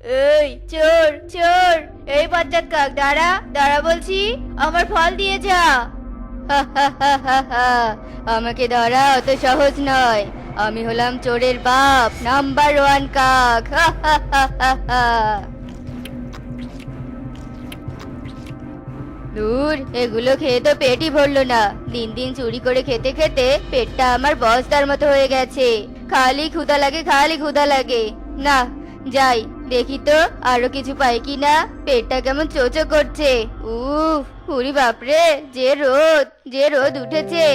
এই চোর চোর, এই বজ্জাত কাক, দাঁড়া দাঁড়া বলছি, আমার ফল দিয়ে যা। আমাকে ধরা অত সহজ নয়। আমি হলাম চোরের বাপ, নাম্বার ওয়ান কাক। দূর, এগুলো খেয়ে তো পেটই ভরলো না। দিন দিন চুরি করে খেতে খেতে পেটটা আমার বস্তার মতো হয়ে গেছে। খালি ক্ষুধা লাগে, খালি ক্ষুধা লাগে। না, যাই দেখি তো আরো কিছু পাই কিনা। পেটটা কেমন চোচো করছে। উফ, উরি বাপরে, যে রোদ, যে রোদ উঠেছে।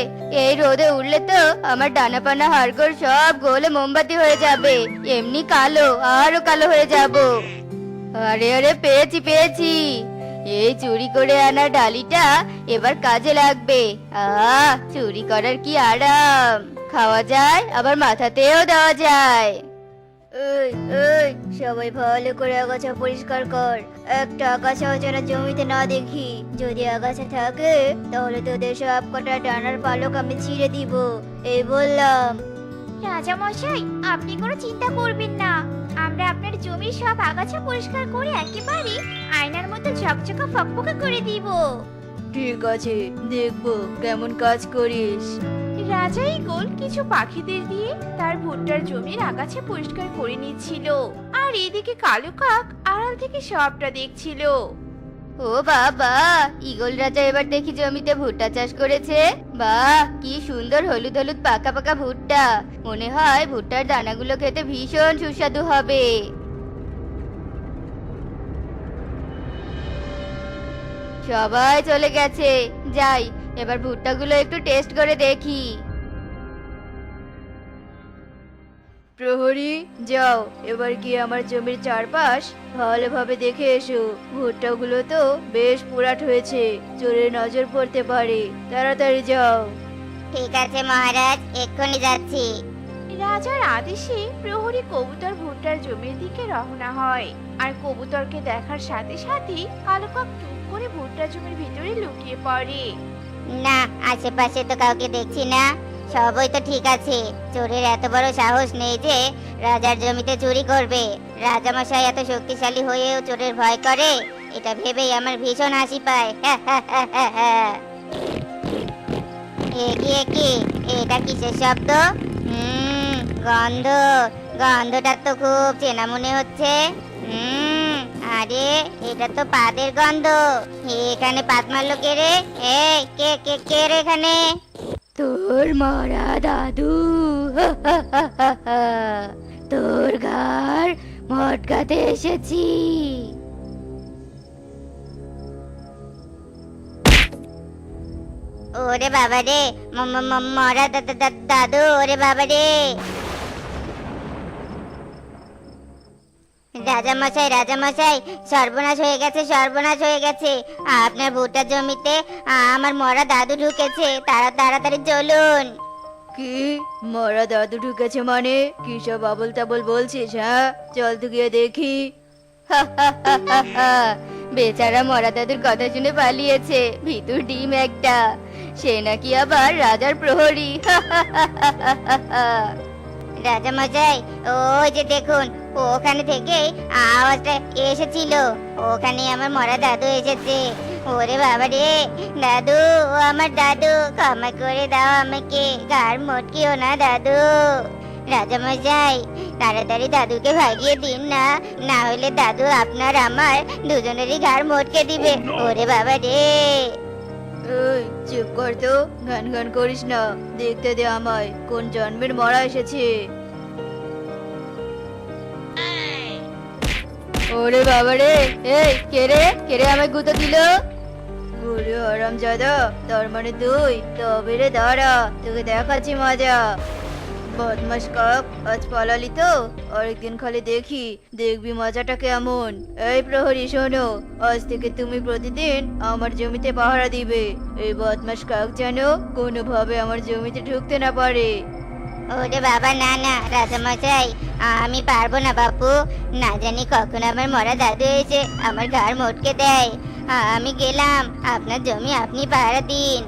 এই রোদে উঠলে তো আমার ডানা পানা হাড়গোড় সব গলে মোমবাতি হয়ে যাবে। এমনি কালো, আরো কালো হয়ে যাব। আরে আরে, পেয়েছি পেয়েছি। এই চুরি করে আনা ডালিটা এবার কাজে লাগবে। চুরি করার কি আরাম। খাওয়া যায়, আবার মাথাতেও দেওয়া যায়। এই এই, সবাই ভালো করে আগাছা পরিষ্কার কর। একটা আগাছাও যেন জমিতে না দেখি। যদি আগাছা থাকে তাহলে তোদের সব কটা ডানার পালক আমি ছিঁড়ে দিব। এই বললাম। রাজা মশাই, আপনি কোনো চিন্তা করবেন না। আমরা আপনার জমির সব আগাছা পরিষ্কার করে একেবারে আয়নার মতো ঝকঝকা ফকফকে করে দিব। ঠিক আছে, দেখবো কেমন কাজ করিস। রাজা ঈগল কিছু পাখিদের দিয়ে তার ভুট্টার জমির আগাছা পরিষ্কার করে নিচ্ছিল, আর এদিকে কালো কাক আড়াল থেকে সবটা দেখছিল। ও বাবা, ঈগল রাজা এবার দেখি জমিতে ভুট্টা চাষ করেছে। বাহ, কি সুন্দর হলুদ হলুদ পাকা পাকা ভুট্টা। মনে হয় ভুট্টার দানাগুলো খেতে ভীষণ সুস্বাদু হবে। সবাই চলে গেছে, যাই এবার ভুট্টাগুলো একটু টেস্ট করে দেখি। প্রহরী, যাও এবার গিয়ে আমার জমির চারপাশ ভালোভাবে দেখে এসো। ভুট্টাগুলো তো বেশ পুরাট হয়েছে, চোরের নজর পড়তে পারে। তাড়াতাড়ি যাও। ঠিক আছে মহারাজ, এক্ষুনি যাচ্ছি। রাজার আদেশে প্রহরী কবুতর ভুট্টার জমির দিকে রওনা হয়, আর কবুতরকে দেখার সাথে সাথে কালো কাক চুপ করে ভুট্টার জমির ভিতরে লুকিয়ে পড়ে। না, আশেপাশে তো কাউকে দেখছি না। সবই তো ঠিক আছে। চোরের এত বড় সাহস নেই যে রাজার জমিতে চুরি করবে। রাজামশাই এত শক্তিশালী হয়েও চোরের ভয় করে, এটা ভেবেই আমার ভীষণ হাসি পায়। এগিয়ে কি, এটা কিসের শব্দ? গন্ধ, গন্ধটা তো খুব চেনা মনে হচ্ছে। আরে, এটা তো পাদের গন্ধ। এখানে পাত মারলো কে রে? এই কে কে কে রে এখানে? তোর মরা দাদু। তোর ঘর মটকাতে এসেছি। ওরে বাবা রে, মরা দাদু, ওরে বাবা রে। রাজামশাই, রাজামশাই, সর্বনাশ হয়ে গেছে, সর্বনাশ হয়ে গেছে। আপনার ভুট্টার জমিতে আমার মরা দাদু ঢুকেছে। তাড়াতাড়ি চলুন। কি, মরা দাদু ঢুকেছে মানে? কি সব আবল তাবল বলছিস? হ্যাঁ, চল তো গিয়ে দেখি। বেচারা মরা দাদুর কথা শুনে পালিয়েছে, ভিতর ডিম একটা। সে নাকি আবার রাজার প্রহরী। রাজামশাই, ওই যে দেখুন, ওখানে থেকে আওয়াজটা এসেছিল। ওখানে আমার মরা দাদু এসেছে। ওরে বাবা রে, দাদু, ও আমার দাদু, ক্ষমা করে দাও আমাকে। ঘাড় মটকিও না দাদু। রাজামশাই, তাড়াতাড়ি দাদুকে ভাগিয়ে দিন না, না হলে দাদু আপনার আমার দুজনেরই ঘাড় মটকে দিবে। ওরে বাবা রে। এই, চুপ কর তো, গান গান করিস না। দেখতে দে আমায় কোন জন্মের মরা এসেছে। ওরে বাবা রে, এই কে রে, কে রে আমায় গুঁতো দিল? ওরে হারামজাদা, তার মানে তুই? তবে রে দাঁড়া, তোকে দেখাচ্ছি মজা। বদমাস কাক, আজ পালালি তো? আরেকদিন খালি দেখি, দেখবি মজাটা কেমন। এই প্রহরী, শোনো, আজ থেকে তুমি প্রতিদিন আমার জমিতে পাহারা দিবে। এই বদমাস কাক যেন কোনোভাবে আমার জমিতে ঢুকতে না পারে। ওরে বাবা, না না রাজামশাই, আমি পারবো না বাপু। না জানি কখন আমার মরা দাদু এসে আমার ঘাড় মটকে দেয়। আমি গেলাম, আপনার জমি আপনি পাহারা দিন।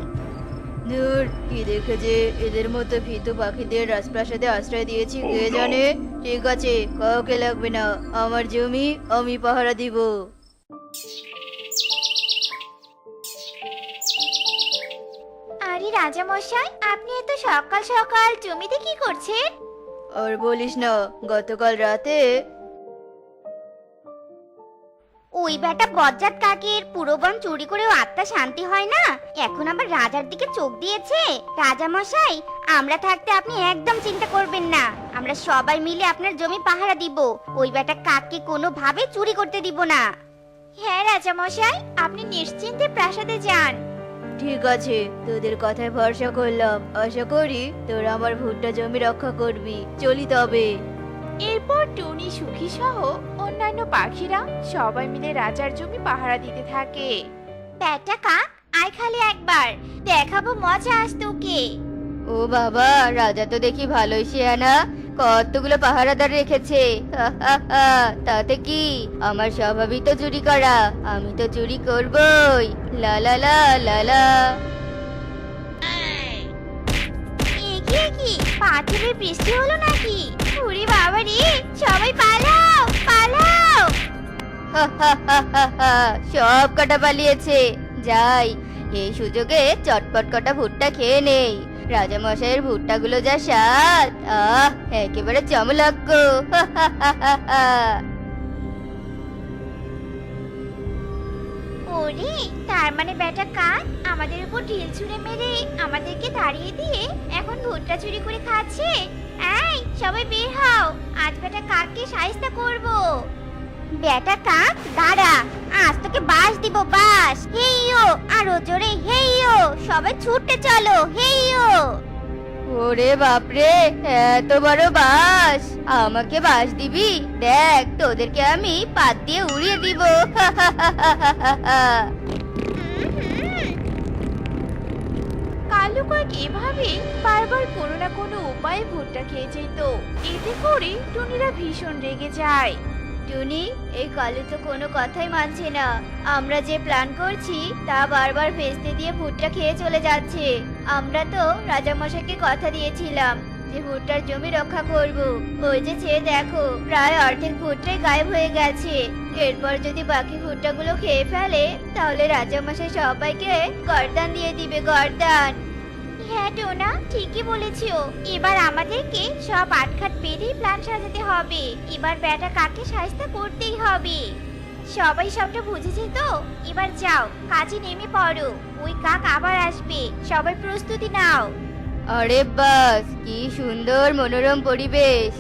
ধুর, কি দেখে যে এদের মতো ভীতু পাখিদের রাজপ্রাসাদে আশ্রয় দিয়েছি কে জানে। ঠিক আছে, কাউকে লাগবে না, আমার জমি আমি পাহারা দিব। আরে রাজা মশাই, আপনি এত সকাল সকাল জমিতে কি করছেন? আর বলিস না, গতকাল রাতে ওই বেটা বজ্জাত কাকের পুরো বন চুরি করেও আত্মা শান্তি হয় না, এখন আবার রাজার দিকে চোখ দিয়েছে। রাজা মশাই, আমরা থাকতে আপনি একদম চিন্তা করবেন না, আমরা সবাই মিলে আপনার জমি পাহারা দিব। ওই বেটা কাককে কোনোভাবে চুরি করতে দিব না। হ্যাঁ রাজা মশাই, আপনি নিশ্চিন্তে প্রাসাদে যান। ঠিক আছে, তোদের কথায় ভরসা করলাম, আশা করি তোরা আমার ভুট্টা জমি রক্ষা করবি। চলি তবে। এরপর টুনি সুখী সহ অন্যান্য পাখিরা সবাই মিলে রাজার জমি পাহারা দিতে থাকে। বেটা কাক, আয় খালি একবার, দেখাবো মজা আজ তোকে। ও বাবা, রাজা তো দেখি ভালোই শেয়ানা, কতগুলো পাহারাদার রেখেছে। তাতে কি, আমার স্বভাবই তো চুরি করা, আমি তো চুরি করবই। লা লা লা লা লা। এগিয়ে কি পাথরের বৃষ্টি হলো নাকি? ওরে বাবা রে, সবাই পালাও পালাও। সব কটা পালিয়েছে। যাই, এই সুযোগে চটপট কটা ভুট্টা খেয়ে নেই। রাজা মশাইয়ের ভুট্টাগুলো যা স্বাদ, একেবারে চমলক্ষ। ওরে, তার মানে বেটা কাক আমাদের উপর ঢিল ছুঁড়ে মেরে আমাদেরকে তাড়িয়ে দিয়ে এখন ভুট্টা চুরি করে খাচ্ছে। এই সবাই বের হও, আজ বেটা কাককে শায়েস্তা করব। বেটা কাক দাঁড়া, আজ তোকে বাস দিব, বাস। হেইয়ো, আরো জোরে হেইয়ো, সবাই ছুটতে চলো, হেইয়ো। ওরে বাপরে, এত বড় বাস! আমাকে বাস দিবি? দেখ, তোদেরকে আমি পাত দিয়ে উড়িয়ে দিব। কালু কাক এভাবে বারবার কোনো না কোনো উপায়ে ভুট্টা খেয়ে যেত। এতে করে টুনিরা ভীষণ রেগে যায়। টুনি, এই কালু তো কোনো কথাই মানছে না। আমরা যে প্ল্যান করছি তা বারবার ভেস্তে দিয়ে ভুট্টা খেয়ে চলে যাচ্ছে। আমরা তো রাজামশাইকে কথা দিয়েছিলাম যে ভুট্টার জমি রক্ষা করব। ওই যে চেয়ে দেখো, প্রায় অর্ধেক ভুট্টাই গায়েব হয়ে গেছে। এরপর যদি বাকি ভুট্টাগুলো খেয়ে ফেলে, তাহলে রাজামশাই সবাইকে গর্দান দিয়ে দিবে, গর্দান। হ্যাঁ টোনা, ঠিকই বলেছো। এবার আমাদেরকে সব আটঘাট বেঁধেই প্ল্যান সাজাতে হবে। এবার বেটা কাকে শায়েস্তা করতেই হবে। সবাই সবটা বুঝেছে তো? এবার যাও, কাজে নেমে পড়ো। ওই কাক আবার আসবে, সবাই প্রস্তুতি নাও। আরে বাস, কি সুন্দর মনোরম পরিবেশ!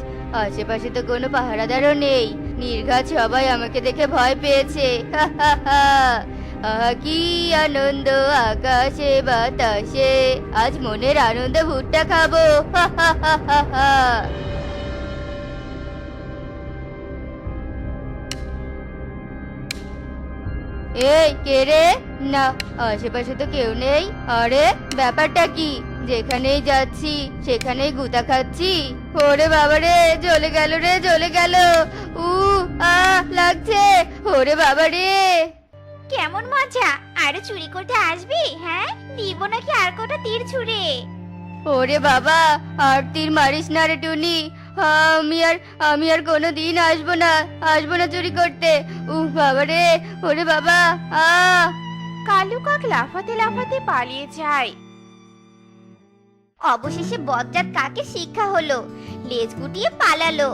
আশেপাশে তো কোনো পাহারাদারও নেই। নির্ঘাত সবাই আমাকে দেখে ভয় পেয়েছে। আহা কি আনন্দ আকাশে বাতাসে, আজ মনের আনন্দে ভুট্টা খাবো। এই কে রে? না, আশেপাশে তো কেউ নেই। আরে ব্যাপারটা কি? যেখানেই যাচ্ছি সেখানেই গুতা খাচ্ছি। ওরে বাবা রে, জ্বলে গেল রে, জ্বলে গেল। লাগছে। ওরে বাবা রে। কেমন মজা! আরে চুরি করতে আসবি? হ্যাঁ, দিব নাকি আর কটা তীর ছুঁড়ে? ওরে বাবা, আর তীর মারিস না রে টুনি। আমি আর কোনোদিন আসবো না চুরি করতে। বাবা রে, ওরে বাবা। কালু কাক লাফাতে লাফাতে পালিয়ে যায়। অবশেষে বজ্জাত কাকে শিক্ষা হলো, লেজ গুটিয়ে পালালো।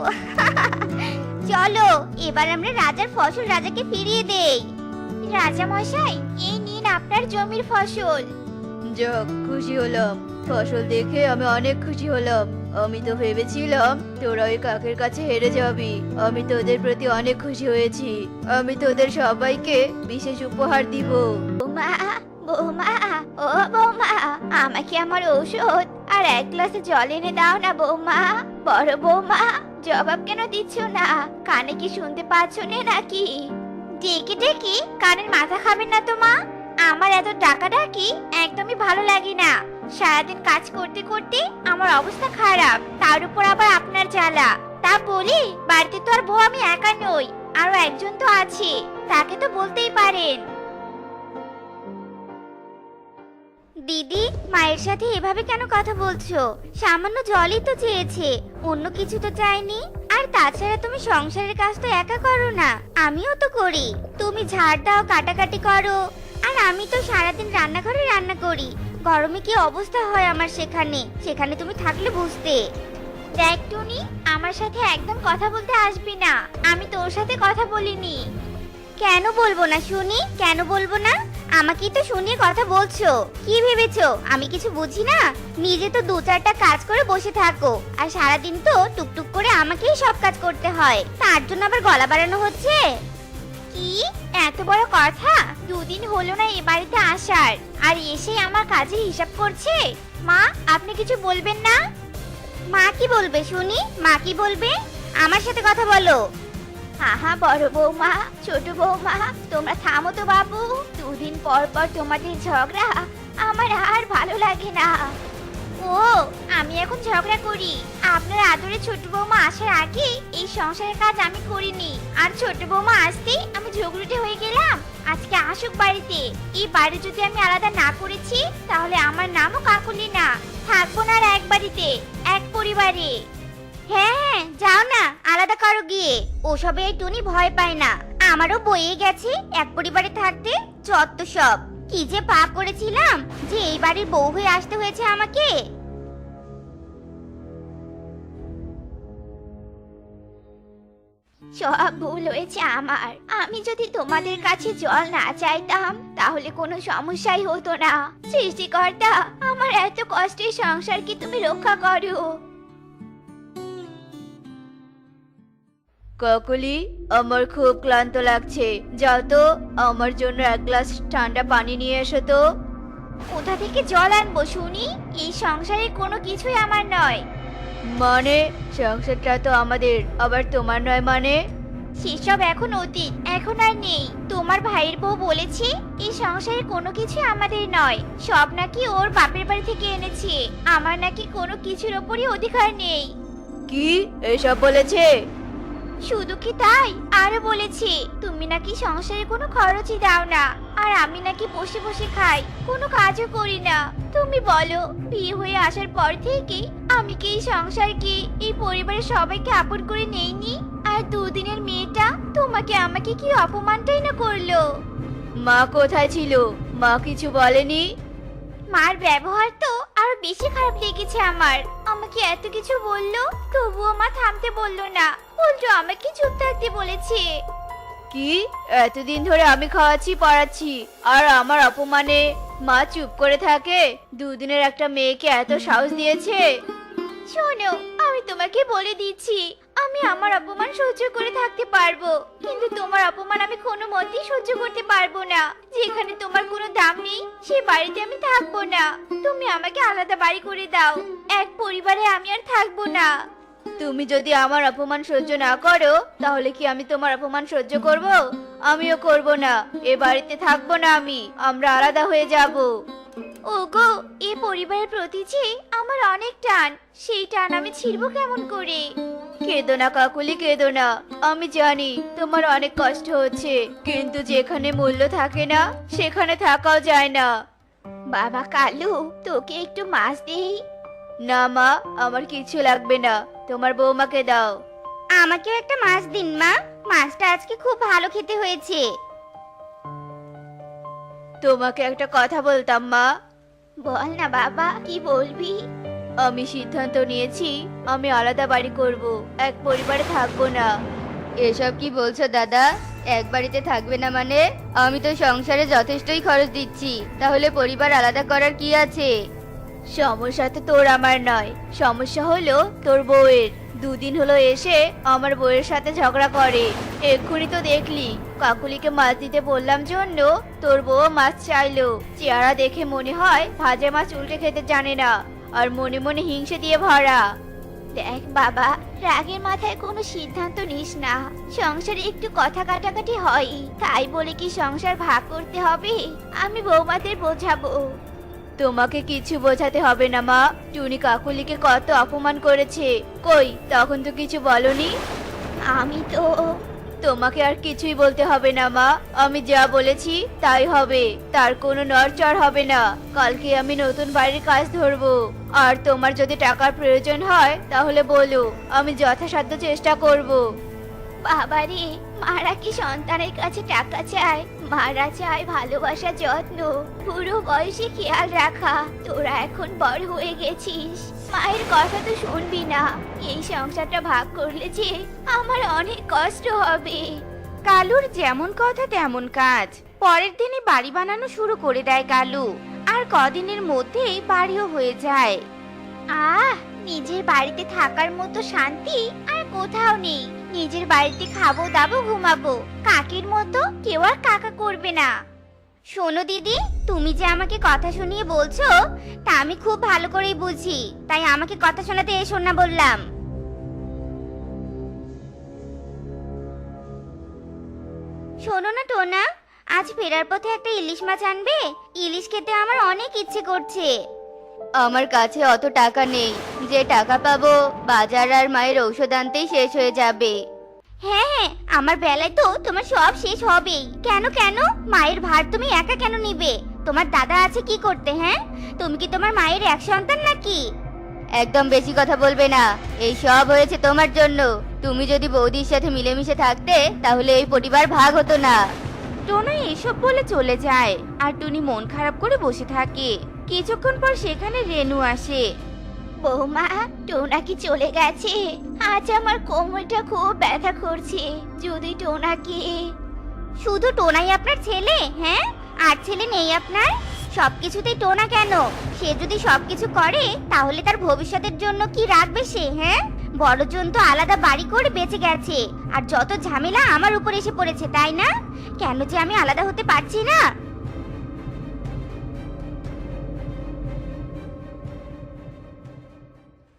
চলো, এবার আমরা রাজার ফসল রাজাকে ফিরিয়ে দেই। রাজা মশাই, এই নিন আপনার জমির ফসল। যাক, খুশি হলাম। ফসল দেখে আমি অনেক খুশি হলাম। আমি তো ভেবেছিলাম তোরা ওই কাকের কাছে হেরে যাবি। আমি তোদের প্রতি অনেক খুশি হয়েছি। আমি তোদের সবাইকে বিশেষ উপহার দিব। বৌমা, বৌমা, ও বৌমা, আমাকে আমার ঔষধ আর এক গ্লাসে জল এনে দাও না বৌমা। বড় বৌমা, জবাব কেন দিচ্ছ না? কানে কি শুনতে পাচ্ছ না নাকি? ডেকে ডেকে কানের মাথা খাবেন না তো মা? আমার এত ডাকাডাকি একদমই ভালো লাগে না। সারাদিন কাজ করতে করতে আমার অবস্থা খারাপ, তার উপর আবার আপনার জ্বালা। তা বলি, বাড়িতে তো আর বউ আমি একা নই, আরো একজন তো আছে, তাকে তো বলতেই পারেন। দিদি, মায়ের সাথে এভাবে কেন কথা বলছো? সামান্য জলই তো চেয়েছে, অন্য কিছু তো চাইনি। আর তাছাড়া তুমি সংসারের কাজ তো একা করো না, আমিও তো করি। তুমি ঝাড় দাও, কাটাকাটি করো, আর আমি তো সারাদিন রান্নাঘরে রান্না করি। গরমে কি অবস্থা হয় আমার সেখানে তুমি থাকলে বুঝতে। দেখ টুনি, আমার সাথে একদম কথা বলতে আসবি না, আমি তোর সাথে কথা বলিনি। কেন বলবো না শুনি, কেন বলবো না? আমাকেই তো শুনিয়ে কথা বলছো। কি ভেবেছো আমি কিছু বুঝি না? নিজে তো 2-4টা কাজ করে বসে থাকো, আর সারাদিন তো টুকটুক করে আমাকেই সব কাজ করতে হয়, তার জন্য আবার গলা বাড়ানো হচ্ছে। কি এত বড় কথা? 2 দিন হলো না এ বাড়িতে আসার, আর এসে আমার কাজের হিসাব করছে। মা, আপনি কিছু বলবেন না? মা কি বলবে শুনি, মা কি বলবে? আমার সাথে কথা বলো। আহা বড় বৌমা, ছোট বৌমা, তোমরা থামো তো বাবু। 2 দিন পর পর তোমাদের ঝগড়া আমার আর ভালো লাগে না। ও, আমি এখন ঝগড়া করি? আপনার আদরে ছোট বৌমা আসার আগে এই সংসারের কাজ আমি করিনি, আর ছোট বৌমা আসতেই আমি ঝগড়ুটে হয়ে গেলাম। আজকে আসুক বাড়িতে। এই বাড়ি যদি আমি আলাদা না করেছি, তাহলে আমার নামও কাকুলি না। থাকবো না আর এক বাড়িতে, এক পরিবারে। হ্যাঁ হ্যাঁ, যাও না, আলাদা করো গিয়ে। ওসবে এই টুনি ভয় পায় না। আমারও বইয়ে গেছে এক পরিবারে থাকতে। যত সব, কি যে পাপ করেছিলাম যে এই বাড়ির বউ হয়ে আসতে হয়েছে আমাকে। সব ভুল হয়েছে আমার। আমি যদি তোমাদের কাছে জল না চাইতাম, তাহলে কোনো সমস্যাই হতো না। সৃষ্টিকর্তা, আমার এত কষ্টের সংসারকে তুমি রক্ষা করো। কাকুলি, আমার খুব ক্লান্ত লাগছে, যাও তো আমার জন্য 1 গ্লাস ঠান্ডা পানি নিয়ে এসো তো। কোথা থেকে জল আনবো শুনি? এই সংসারে কোনো কিছুই আমার নয়। মানে সংসারটা তো আমাদের, আবার তোমার নয় মানে? সেসব এখন অতীত, এখন আর নেই। তোমার ভাইয়ের বউ বলেছে এই সংসারে কোনো কিছু আমাদের নয়, সব নাকি ওর বাপের বাড়ি থেকে এনেছে। আমার নাকি কোনো কিছুর ওপরই অধিকার নেই। কি এসব বলেছে? শুধু কি তাই, আরো বলেছে তুমি নাকি সংসারে কোনো খরচই দাও না, আর আমি নাকি বসে বসে খাই, কোনো কাজও করি না। তুমি বলো, বিয়ে হয়ে আসার পর থেকে আমি কি এই সংসারকে, এই পরিবারের সবাইকে আপন করে নেইনি? আর 2 দিনের মেয়েটা তোমাকে আমাকে কি অপমানটাই না করলো। মা কোথায় ছিল? মা কিছু বলেনি? মার ব্যবহার তো আরো বেশি খারাপ লেগেছে আমার। আমাকে এত কিছু বললো, তবুও মা থামতে বললো না, উল্টো আমাকে চুপ থাকতে বলেছে। কি এতদিন ধরে আমি খাওয়াচ্ছি পড়াচ্ছি, আর আমার অপমানে মা চুপ করে থাকে? 2 দিনের একটা মেয়েকে এত সাহস দিয়েছে? শোনো, আমি তোমাকে বলে দিচ্ছি, আমি আমার অপমান সহ্য করে থাকতে পারবো, কিন্তু তোমার অপমান আমি কোনো মতেই সহ্য করতে পারবো না। যেখানে তোমার কোনো দাম নেই, সেই বাড়িতে আমি থাকবো না। তুমি আমাকে আলাদা বাড়ি করে দাও, এক পরিবারে আমি আর থাকবো না। তুমি যদি আমার অপমান সহ্য না করো, তাহলে কি আমি তোমার অপমান সহ্য করব? আমিও করব না, এ বাড়িতে থাকবো না আমি, আমরা আলাদা হয়ে যাব। ওগো, এই পরিবারের প্রতি যে আমার অনেক টান, সেই টান আমি ছিড়বো কেমন করে? কেঁদো না কাকুলি, কেঁদো না। আমি জানি তোমার অনেক কষ্ট হচ্ছে, কিন্তু যেখানে মূল্য থাকে না, সেখানে থাকাও যায় না। বাবা কালু, তোকে একটু মাছ দেই? না মা, আমার কিছু লাগবে না, তোমার বৌমাকে দাও। আমাকেও একটা মাছ দিন মা, মাছটা আজকে খুব ভালো খেতে হয়েছে। তোমাকে একটা কথা বলতাম মা। বল না বাবা, কি বলবি? আমি সিদ্ধান্ত নিয়েছি, আমি আলাদা বাড়ি করব, এক পরিবারে থাকবো না। এসব কি বলছো দাদা? এক বাড়িতে থাকবে না মানে? আমি তো সংসারে যথেষ্টই খরচ দিচ্ছি, তাহলে পরিবার আলাদা করার কি আছে? সমস্যা তো তোর আমার নয়, সমস্যা হলো তোর বউয়ের। 2 দিন হলো এসে আমার বউয়ের সাথে ঝগড়া করে। এক্ষুনি তো দেখলি, কাকুলিকে মাছ দিতে বললাম জন্য তোর বউ মাছ চাইলো। চেহারা দেখে মনে হয় ভাজা মাছ উল্টে খেতে জানে না, আর মনে মনে হিংসে দিয়ে ভরা। দেখ বাবা, রাগের মাথায় কোনো সিদ্ধান্ত নিস না। সংসারে একটু কথা কাটাকাটি হয়, তাই বলে কি সংসার ভাগ করতে হবে? আমি বৌমাদের বোঝাবো। তোমাকে কিছু বোঝাতে হবে না মা, টুনি কাকুলিকে কত অপমান করেছে। কই তখন তো কিছু বলনি? আমি তো তোমাকে আর কিছুই বলতে হবে না মা, আমি যা বলেছি তাই হবে, তার কোনো নড়চড় হবে না। কালকে আমি নতুন বাড়ির কাজ ধরবো। আর তোমার যদি টাকার প্রয়োজন হয় তাহলে বলো, আমি যথাসাধ্য চেষ্টা করব। বাবারে, মারা কি সন্তানের কাছে টাকা চায়? মারা চায় ভালোবাসা, যত্ন, পুরো বয়সে খেয়াল রাখা। তোরা এখন বড় হয়ে গেছিস, মায়ের কথা তো শুনবি না। এই সংসারটা ভাগ করলে যে আমার অনেক কষ্ট হবে। কালুর যেমন কথা তেমন কাজ। পরের দিনই বাড়ি বানানো শুরু করে দেয় কালু, আর কদিনের মধ্যেই বাড়িও হয়ে যায়। নিজের বাড়িতে থাকার মতো শান্তি আর কোথাও নেই। নিজের বাড়িতে খাবো দাবো ঘুমাবো, কাকের মতো কেউ আর কাকা করবে না। শোনো দিদি, তুমি যে আমাকে কথা শুনিয়ে বলছো তা আমি খুব ভালো করেই বুঝি, তাই আমাকে কথা শোনাতে এসো না বললাম। শোনো না টোনা, আজ ফেরার পথে একটা ইলিশ মাছ আনবে? ইলিশ খেতে আমার অনেক ইচ্ছে করছে। আমার কাছে অত টাকা নেই, যে টাকা পাবো বাজার আর মায়ের ঔষধ আনতেই শেষ হয়ে যাবে। হ্যাঁ হ্যাঁ, আমার বেলায় তো তোমার সব শেষ হবেই। কেন কেন, মায়ের ভার তুমি একা কেন নিবে? তোমার দাদা আছে কি করতে? হ্যাঁ, তুমি কি তোমার মায়ের এক সন্তান নাকি? একদম বেশি কথা বলবে না, এই সব হয়েছে তোমার জন্য। তুমি যদি বৌদির সাথে মিলেমিশে থাকতে তাহলে এই পরিবার ভাগ হতো না। টোনা এসব বলে চলে যায়, আর টুনি মন খারাপ করে বসে থাকে। কিছুক্ষণ পর সেখানে রেনু আসে। বৌমা, টোনা কি চলে গেছে? আজ আমার কোমরটা খুব ব্যথা করছে। যদি টোনাকে... শুধু টোনাই আপনার ছেলে? হ্যাঁ, আর ছেলে নেই আপনার? সবকিছুতেই টোনা কেন? সে যদি সবকিছু করে তাহলে তার ভবিষ্যতের জন্য কি রাখবে সে? হ্যাঁ, বড়জন তো আলাদা বাড়ি করে বেঁচে গেছে, আর যত ঝামেলা আমার উপর এসে পড়েছে, তাই না? কেন যে আমি আলাদা হতে পারছি না?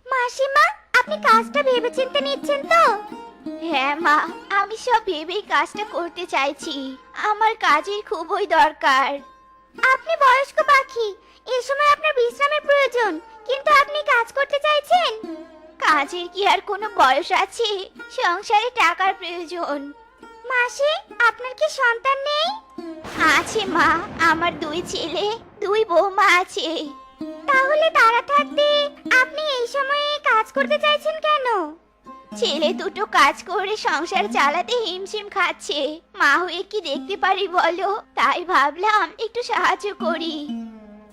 মাসিমা, আপনি কাজটা ভেবেচিন্তে নিচ্ছেন তো? হ্যাঁ মা, আমি সব ভেবেই কাজটা করতে চাইছি। আমার কাজের খুবই দরকার। আপনি বয়স্ক পাখি, এই সময় আপনার বিশ্রামের প্রয়োজন, কিন্তু আপনি কাজ করতে চাইছেন? কাজের কি আর কোনো বয়স আছে? সংসারে টাকার প্রয়োজন। মাসি, আপনার কি সন্তান নেই? আছে মা, আমার 2 ছেলে 2 বৌমা আছে। তাহলে তারা থাকতে আপনি এই সময়ে কাজ করতে চাইছেন কেন? ছেলে দুটো কাজ করে সংসার চালাতে হিমশিম খাচ্ছে, মা হয়ে কি দেখতে পারি বলো? তাই ভাবলাম একটু সাহায্য করি।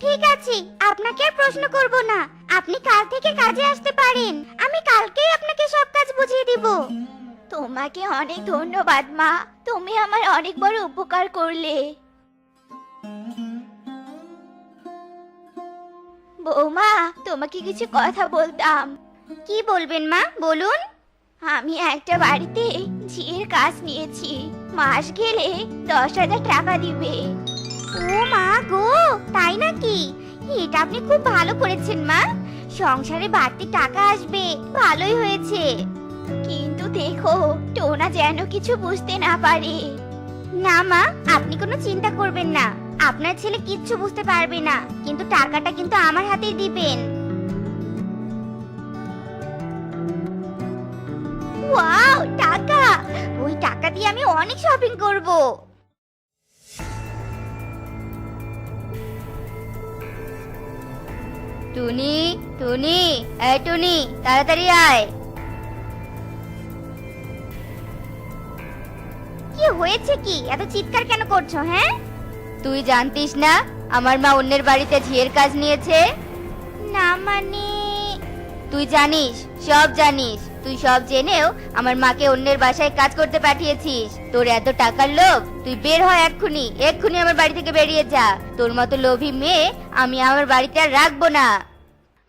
ঠিক আছে, আপনাকে আর প্রশ্ন করব না। আপনি কাল থেকে কাজে আসতে পারেন, আমি কালকেই আপনাকে সব কাজ বুঝিয়ে দিব। তোমাকে অনেক ধন্যবাদ মা, তুমি আমার অনেক বড় উপকার করলে। বৌমা, তোমাকে কিছু কথা বলতাম। কি বলবেন মা, বলুন। আমি একটা বাড়িতে ঝিয়ের কাজ নিয়েছি, মাস গেলে 10,000 টাকা দিবে। ও মা গো, তাই নাকি? এটা আপনি খুব ভালো করেছেন মা, সংসারে বাড়তি টাকা আসবে, ভালোই হয়েছে। কিন্তু দেখো, টোনা যেন কিছু বুঝতে না পারে। না মা, আপনি কোনো চিন্তা করবেন না, আপনার ছেলে কিচ্ছু বুঝতে পারবে না, কিন্তু টাকাটা কিন্তু আমার হাতেই দিবেন। ওয়াও, টাকা! ওই টাকা দিয়ে আমি অনেক শপিং করব। টুনি, টুনি, এই টুনি, তাড়াতাড়ি আয়। কি হয়েছে কি? এত চিৎকার কেন করছো? হ্যাঁ, তুই জানতিস না আমার মা অন্যের বাড়িতে ঝিয়ের কাজ নিয়েছে? না মানে... তুই জানিস, সব জানিস। তুই সব জেনেও আমার মাকে অন্যের বাসায় কাজ করতে পাঠিয়েছিস। তোর এত টাকার লোভ, তুই বের হ এক্ষুনি, এক্ষুনি আমার বাড়ি থেকে বেরিয়ে যা। তোর মতো লোভী মেয়ে আমি আমার বাড়িতে আর রাখবো না।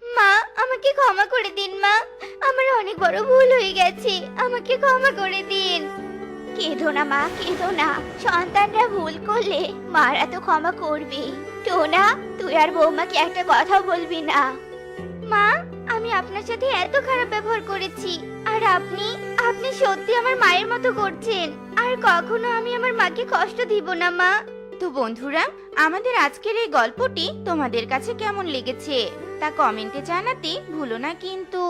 মা, আমাকে ক্ষমা করে দিন মা, আমার অনেক বড় ভুল হয়ে গেছে, আমাকে ক্ষমা করে দিন। কেঁদো না মা, কেঁদো না। সন্তানরা ভুল করলে মারা তো ক্ষমা করবে। টোনা, তুই আর বৌমাকে একটা কথা বলবি না। মা, আমি আপনার সাথে এত খারাপ ব্যবহার করেছি, আর আপনি আপনি সত্যি আমার মায়ের মতো করছেন, আর কখনো আমি আমার মাকে কষ্ট দিব না মা। তো বন্ধুরা, আমাদের আজকের এই গল্পটি তোমাদের কাছে কেমন লেগেছে তা কমেন্টে জানাতে ভুলো না কিন্তু।